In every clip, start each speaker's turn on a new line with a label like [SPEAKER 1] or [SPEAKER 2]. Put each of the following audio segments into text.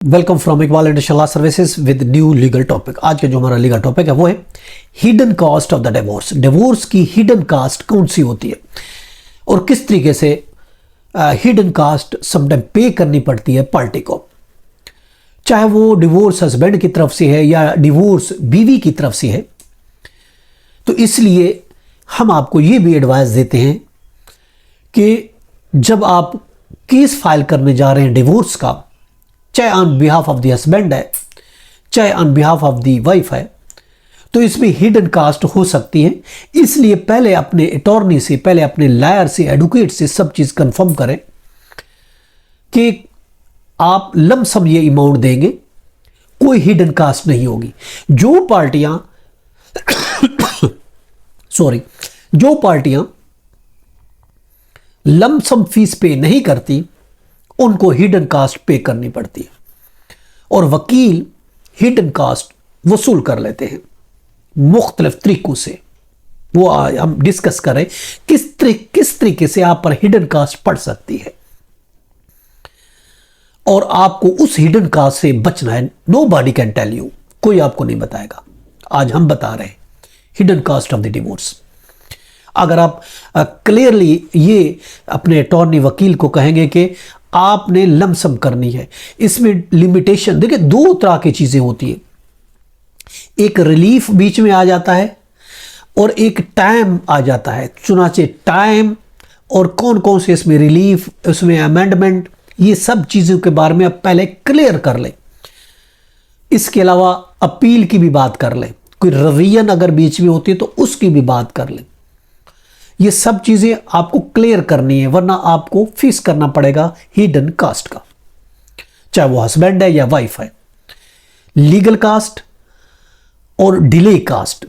[SPEAKER 1] Welcome from Iqbal international services with new legal topic. आज का जो हमारा लीगल टॉपिक है वो है hidden cost of the divorce. Divorce की हिडन कास्ट कौन सी होती है और किस तरीके से हिडन कास्ट समटाइम पे करनी पड़ती है पार्टी को, चाहे वो डिवोर्स हस्बैंड की तरफ से है या डिवोर्स बीवी की तरफ से है। तो इसलिए हम आपको ये भी एडवाइस देते हैं कि जब आप केस फाइल करने जा रहे हैं डिवोर्स का, चाहे on behalf of the husband है चाहे on behalf of the wife है, तो इसमें हिडन कास्ट हो सकती है। इसलिए पहले अपने अटॉर्नी से, पहले अपने लॉयर से, एडवोकेट से सब चीज कंफर्म करें कि आप लमसम ये अमाउंट देंगे, कोई हिडन कास्ट नहीं होगी। जो पार्टियां जो पार्टियां लमसम फीस पे नहीं करती उनको हिडन कास्ट पे करनी पड़ती है और वकील हिडन कास्ट वसूल कर लेते हैं मुख्तलिफ तरीकों से। वो हम डिस्कस करें किस तरीके से आप पर हिडन कास्ट पड़ सकती है और आपको उस हिडन कास्ट से बचना है। नोबॉडी कैन टेल यू, कोई आपको नहीं बताएगा। आज हम बता रहे हैं hidden cost of the divorce. अगर आप क्लियरली ये अपने अटॉर्नी वकील को कहेंगे कि आपने लमसम करनी है, इसमें लिमिटेशन देखिए, दो तरह की चीजें होती है। एक रिलीफ बीच में आ जाता है और एक टाइम आ जाता है। चुनाचे टाइम और कौन कौन से इसमें रिलीफ, उसमें अमेंडमेंट, ये सब चीजों के बारे में आप पहले क्लियर कर लें। इसके अलावा अपील की भी बात कर लें, कोई रिवीजन अगर बीच में होती है तो उसकी भी बात कर लें। ये सब चीजें आपको क्लियर करनी है, वरना आपको फीस करना पड़ेगा हिडन कास्ट का, चाहे वो हस्बैंड है या वाइफ है। लीगल कास्ट और डिले कास्ट,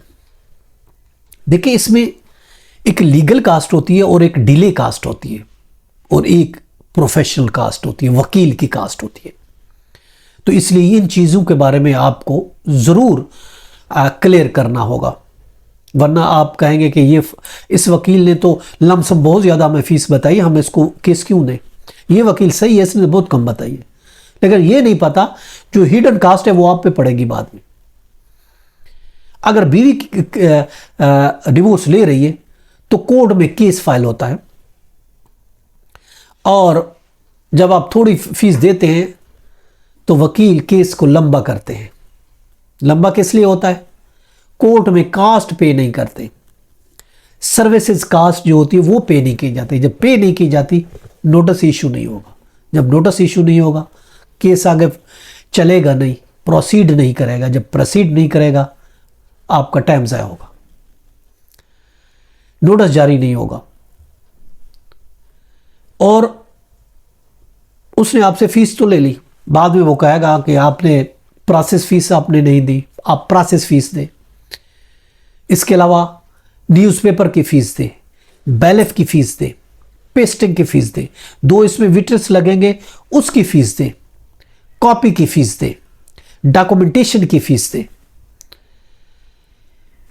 [SPEAKER 1] देखिए इसमें एक लीगल कास्ट होती है और एक डिले कास्ट होती है और एक प्रोफेशनल कास्ट होती है, वकील की कास्ट होती है। तो इसलिए इन चीजों के बारे में आपको जरूर क्लियर करना होगा, वरना आप कहेंगे कि ये इस वकील ने तो लमसम बहुत ज़्यादा हमें फीस बताई, हम इसको केस क्यों दें। ये वकील सही है, इसने बहुत कम बताई है, लेकिन ये नहीं पता जो हिडन कास्ट है वो आप पे पड़ेगी बाद में। अगर बीवी डिवोर्स ले रही है तो कोर्ट में केस फाइल होता है और जब आप थोड़ी फीस देते हैं तो वकील केस को लंबा करते हैं। लंबा किस लिए होता है? कोर्ट में कास्ट पे नहीं करते, सर्विसेज कास्ट जो होती है वो पे नहीं की जाती। जब पे नहीं की जाती नोटिस इशू नहीं होगा। जब नोटिस इशू नहीं होगा केस आगे चलेगा नहीं, प्रोसीड नहीं करेगा। जब प्रोसीड नहीं करेगा आपका टाइम ज़ाया होगा, नोटिस जारी नहीं होगा और उसने आपसे फीस तो ले ली, बाद में वो कहेगा कि आपने प्रोसेस फीस आपने नहीं दी, आप प्रोसेस फीस दें। इसके अलावा न्यूज़पेपर की फीस दे, बैलेफ की फीस दे, पेस्टिंग की फीस दे, दो इसमें विटनेस लगेंगे उसकी फीस दे, कॉपी की फीस दे, डॉक्यूमेंटेशन की फीस दे,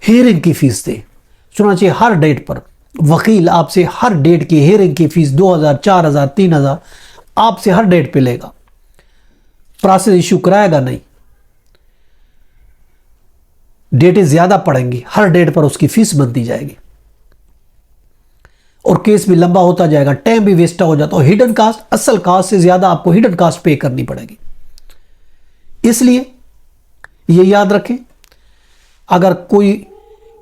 [SPEAKER 1] हियरिंग की फीस दे। सुना चाहिए हर डेट पर वकील आपसे हर डेट की हियरिंग की फीस 2000, 4000, 3000 आपसे हर डेट पे लेगा। प्रोसेस इशू कराएगा नहीं, डेटें ज्यादा पड़ेंगी, हर डेट पर उसकी फीस बनती जाएगी और केस भी लंबा होता जाएगा, टाइम भी वेस्ट हो जाता है। हिडन कास्ट असल कास्ट से ज्यादा आपको हिडन कास्ट पे करनी पड़ेगी। इसलिए ये याद रखें, अगर कोई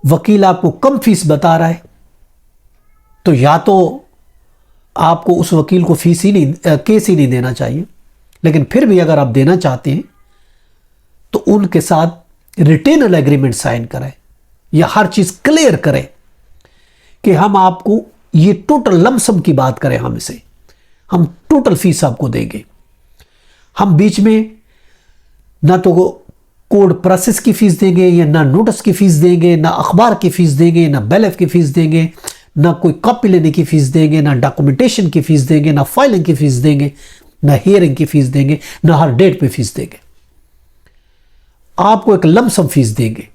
[SPEAKER 1] वकील आपको कम फीस बता रहा है तो या तो आपको उस वकील को फीस ही नहीं, केस ही नहीं देना चाहिए। लेकिन फिर भी अगर आप देना चाहते हैं तो उनके साथ रिटेनल एग्रीमेंट साइन करें या हर चीज क्लियर करें कि हम आपको ये टोटल लमसम की बात करें, हम टोटल फीस आपको देंगे। हम बीच में ना तो कोर्ट प्रोसेस की फीस देंगे या ना नोटिस की फीस देंगे, ना अखबार की फीस देंगे, ना बैलेफ की फीस देंगे, ना कोई कॉपी लेने की फीस देंगे, ना डॉक्यूमेंटेशन की फीस देंगे, ना फाइलिंग की फीस देंगे, ना हियरिंग की फीस देंगे, ना हर डेट पे फीस देंगे। आपको एक लमसम फीस देंगे।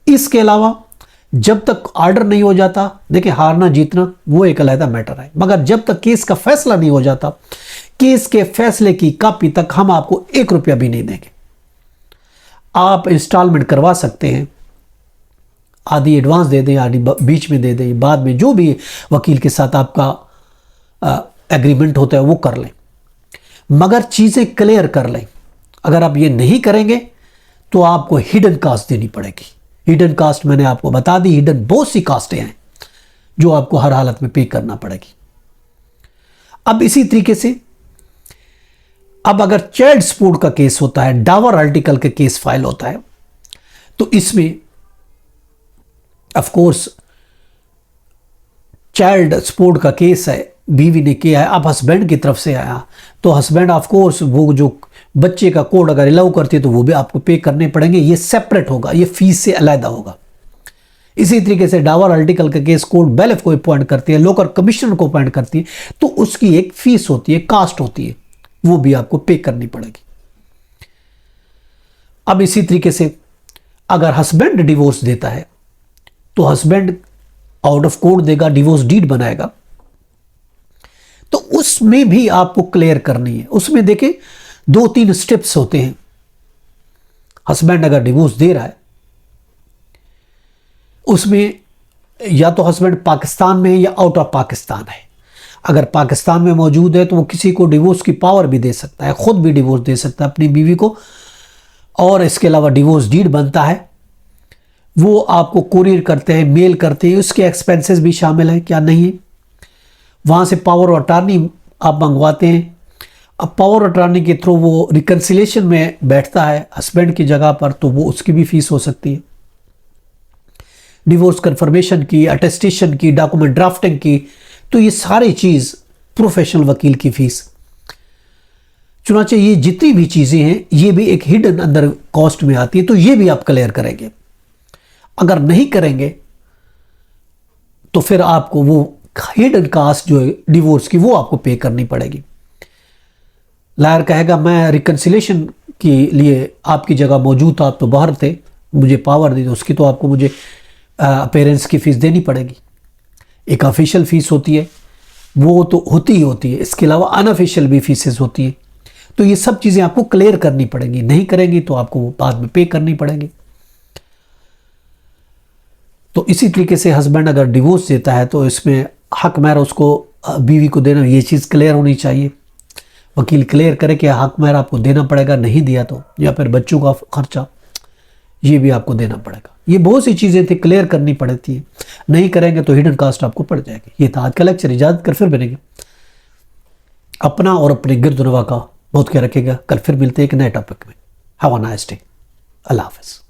[SPEAKER 1] इसके अलावा जब तक ऑर्डर नहीं हो जाता, देखिए हारना जीतना वो एक अलग मैटर है, मगर जब तक केस का फैसला नहीं हो जाता, केस के फैसले की कॉपी तक हम आपको 1 रुपया भी नहीं देंगे। आप इंस्टॉलमेंट करवा सकते हैं, आधी एडवांस दे दें, आधी बीच में दे दें, बाद में जो भी वकील के साथ आपका एग्रीमेंट होता है वो कर लें, मगर चीज़ें क्लियर कर लें। अगर आप ये नहीं करेंगे तो आपको हिडन कास्ट देनी पड़ेगी। हिडन कास्ट मैंने आपको बता दी, हिडन बहुत सी कास्टें हैं जो आपको हर हालत में पे करना पड़ेगी। अब इसी तरीके से अब अगर चाइल्ड सपोर्ट का केस होता है, डावर आर्टिकल का केस फाइल होता है, तो इसमें ऑफ कोर्स चाइल्ड सपोर्ट का केस है, बीवी ने किया है, अब हस्बैंड की तरफ से आया, तो हस्बैंड ऑफ कोर्स वो जो बच्चे का कोड अगर अलाउ करती है तो वो भी आपको पे करने पड़ेंगे। ये सेपरेट होगा, ये फीस से अलग होगा। इसी तरीके से डावर आर्टिकल का केस कोर्ट बैलेफ को अपॉइंट करती है, लोकल कमिश्नर को अपॉइंट करती है, तो उसकी एक फीस होती है, कास्ट होती है, वो भी आपको पे करनी पड़ेगी। अब इसी तरीके से अगर हस्बैंड डिवोर्स देता है तो हस्बैंड आउट ऑफ कोर्ट देगा, डिवोर्स डीड बनाएगा, तो उसमें भी आपको क्लियर करनी है। उसमें देखिए 2-3 स्टेप्स होते हैं। हस्बैंड अगर डिवोर्स दे रहा है, उसमें या तो हस्बैंड पाकिस्तान में है या आउट ऑफ पाकिस्तान है। अगर पाकिस्तान में मौजूद है तो वो किसी को डिवोर्स की पावर भी दे सकता है, खुद भी डिवोर्स दे सकता है अपनी बीवी को, और इसके अलावा डिवोर्स डीड बनता है, वो आपको कोरियर करते हैं, मेल करते हैं, उसके एक्सपेंसेस भी शामिल हैं क्या नहीं है। वहाँ से पावर ऑफ अटॉर्नी आप मंगवाते हैं। अब पावर ऑफ अटॉर्नी के थ्रू वो रिकन्सिलेशन में बैठता है हस्बैंड की जगह पर, तो वो उसकी भी फीस हो सकती है। डिवोर्स कंफर्मेशन की, अटेस्टेशन की, डॉक्यूमेंट ड्राफ्टिंग की, तो ये सारी चीज़ प्रोफेशनल वकील की फीस। चुनाचे ये जितनी भी चीज़ें हैं ये भी एक हिडन अंदर कॉस्ट में आती है, तो ये भी आप क्लियर करेंगे। अगर नहीं करेंगे तो फिर आपको वो हिडन कास्ट जो है डिवोर्स की वो आपको पे करनी पड़ेगी। लायर कहेगा मैं रिकन्सिलेशन के लिए आपकी जगह मौजूद था, आप तो बाहर थे, मुझे पावर दी, तो उसकी तो आपको मुझे पेरेंट्स की फ़ीस देनी पड़ेगी। एक ऑफिशियल फ़ीस होती है, वो तो होती ही होती है, इसके अलावा अनऑफिशियल भी फीसेस होती है। तो ये सब चीज़ें आपको क्लियर करनी पड़ेंगी, नहीं करेंगी तो आपको वो बाद में पे करनी पड़ेगी। तो इसी तरीके से हस्बैंड अगर डिवोर्स देता है तो इसमें हक महर उसको बीवी को देना, ये चीज़ क्लियर होनी चाहिए। वकील क्लियर करे कि हक महर आपको देना पड़ेगा, नहीं दिया तो, या फिर बच्चों का खर्चा ये भी आपको देना पड़ेगा। ये बहुत सी चीज़ें थी क्लियर करनी पड़ती है, नहीं करेंगे तो हिडन कास्ट आपको पड़ जाएगी। ये था आज का लेक्चर, इजाज़त कर फिर बनेंगे। अपना और अपने गिरद नवा का बहुत ख्याल रखिएगा। कल फिर मिलते हैं एक नए टॉपिक में। Have a nice day. अल्लाह हाफ़िज़।